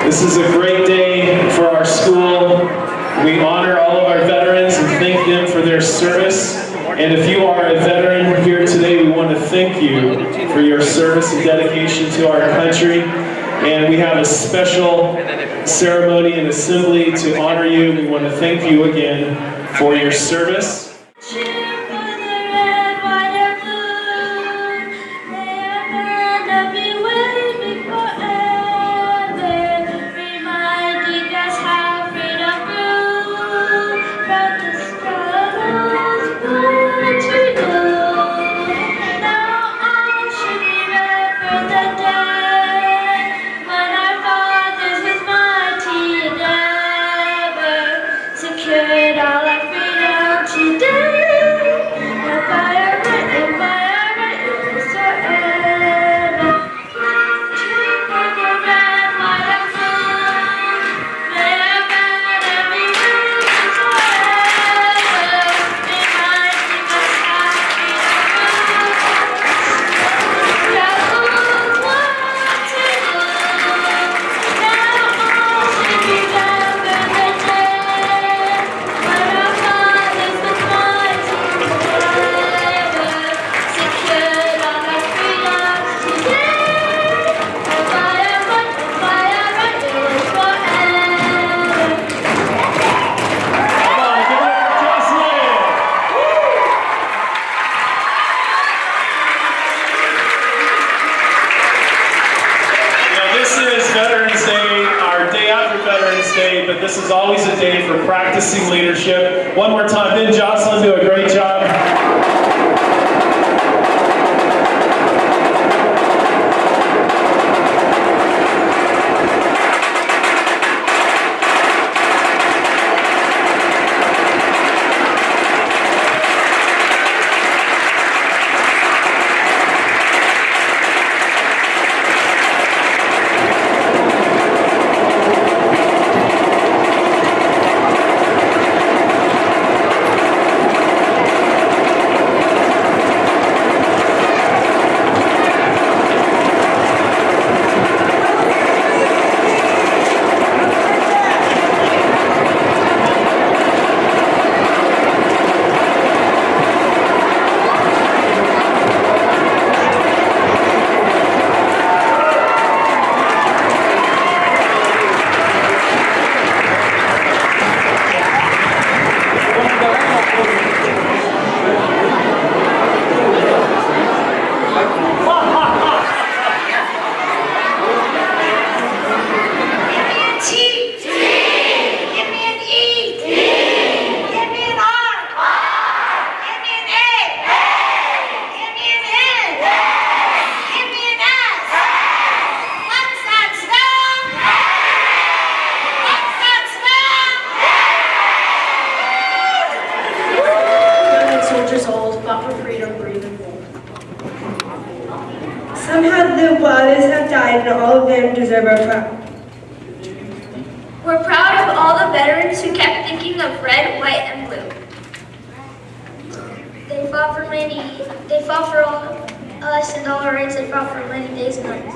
This is a great day for our school. We honor all of our veterans and thank them for their service. And if you are a veteran here today, we want to thank you for your service and dedication to our country. And we have a special ceremony and assembly to honor you. We want to thank you again for your service. But this is always a day for practicing leadership. One more time, Ben Jocelyn, do a great job. Some have lived while others have died, and all of them deserve our proud. We're proud of all the veterans who kept thinking of red, white, and blue. They fought for all us and all our rights. They fought for many days and nights.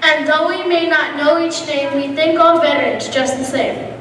And though we may not know each name, we thank all veterans just the same.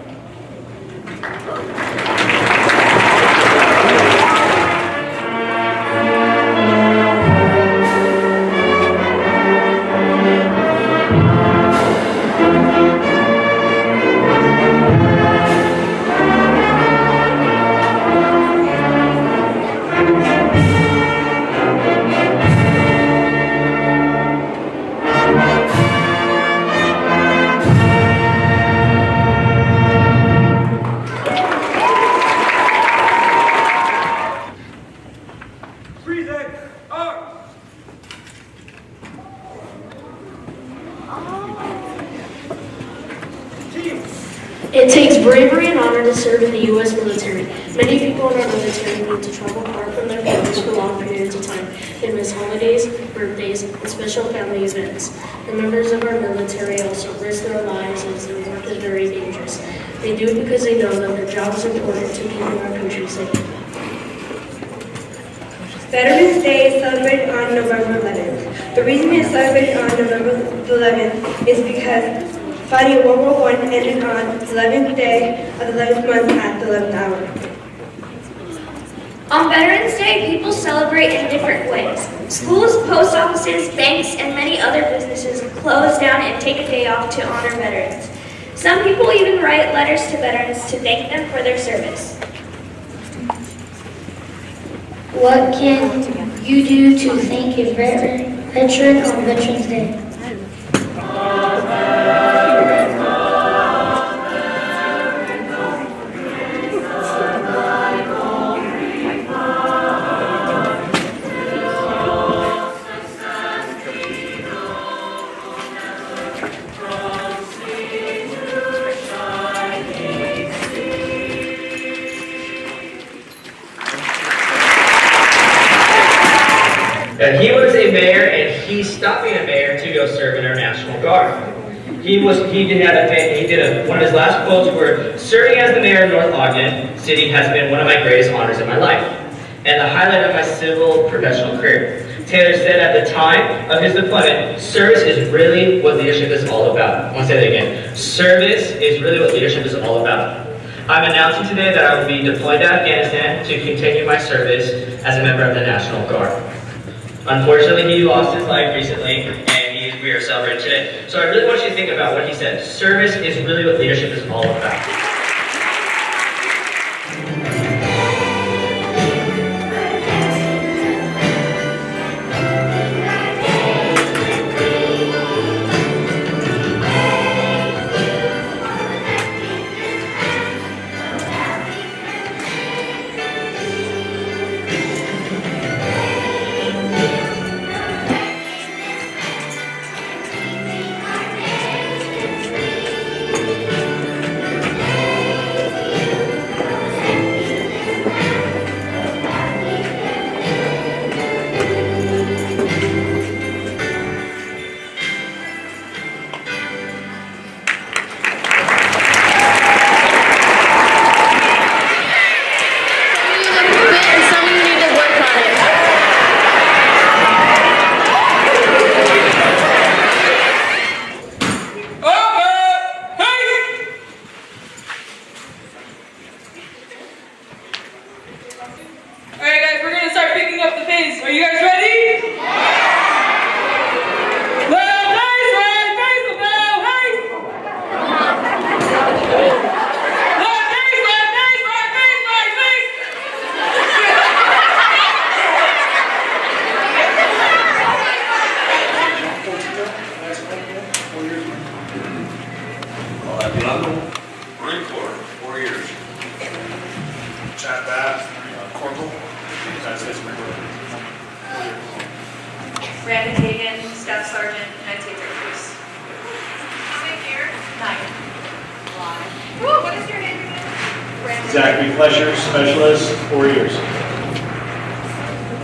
It takes bravery and honor to serve in the U.S. military. Many people in our military need to travel far from their families for long periods of time. They miss holidays, birthdays, and special family events. The members of our military also risk their lives as their work is very dangerous. They do it because they know that their job is important to keeping our country safe. Veterans Day is celebrated on November 11th. The reason we celebrate on November 11th is because fighting in World War I ended on the 11th day of the 11th month at the 11th hour. On Veterans Day, people celebrate in different ways. Schools, post offices, banks, and many other businesses close down and take a day off to honor veterans. Some people even write letters to veterans to thank them for their service. What can you do to thank a veteran on Veterans Day? He was a mayor, and he stopped being a mayor to go serve in our National Guard. One of his last quotes were, "Serving as the mayor of North Ogden City has been one of my greatest honors in my life, and the highlight of my civil professional career." Taylor said at the time of his deployment, "Service is really what leadership is all about." I want to say that again. Service is really what leadership is all about. I'm announcing today that I will be deployed to Afghanistan to continue my service as a member of the National Guard. Unfortunately, he lost his life recently, and we are celebrating today. So I really want you to think about what he said. Service is really what leadership is all about. Brandon Hagan, Staff Sergeant, United States Air Force. How many years? 9. Woo, what is your name again? Brandon. Zachary Flesher, Specialist, 4 years.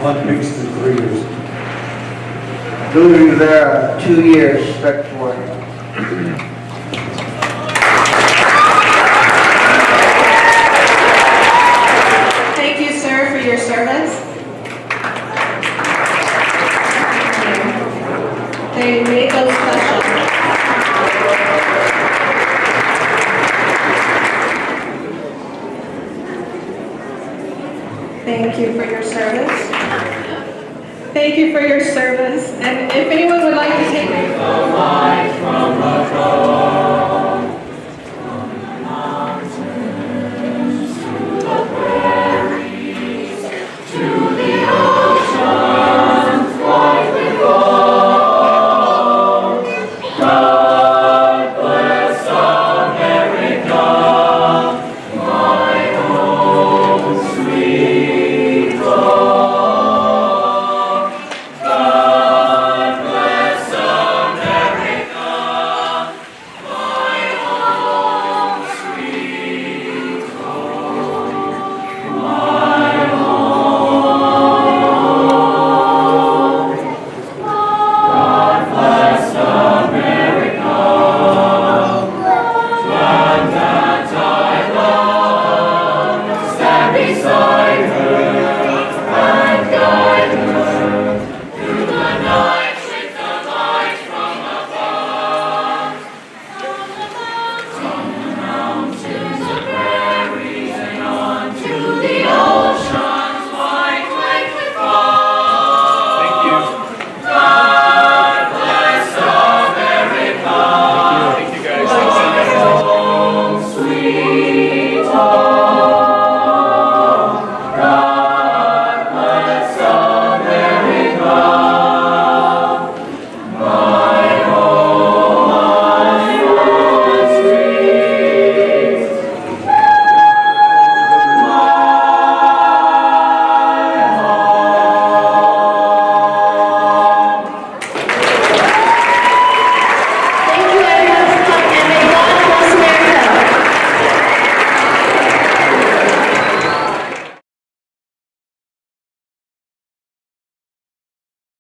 One Brixton, 3 years. Louis Rivera, 2 years, Spec 4. Thank you, sir, for your service. They make us special. Thank you for your service. Thank you for your service. And if anyone would like to take the light from the cross.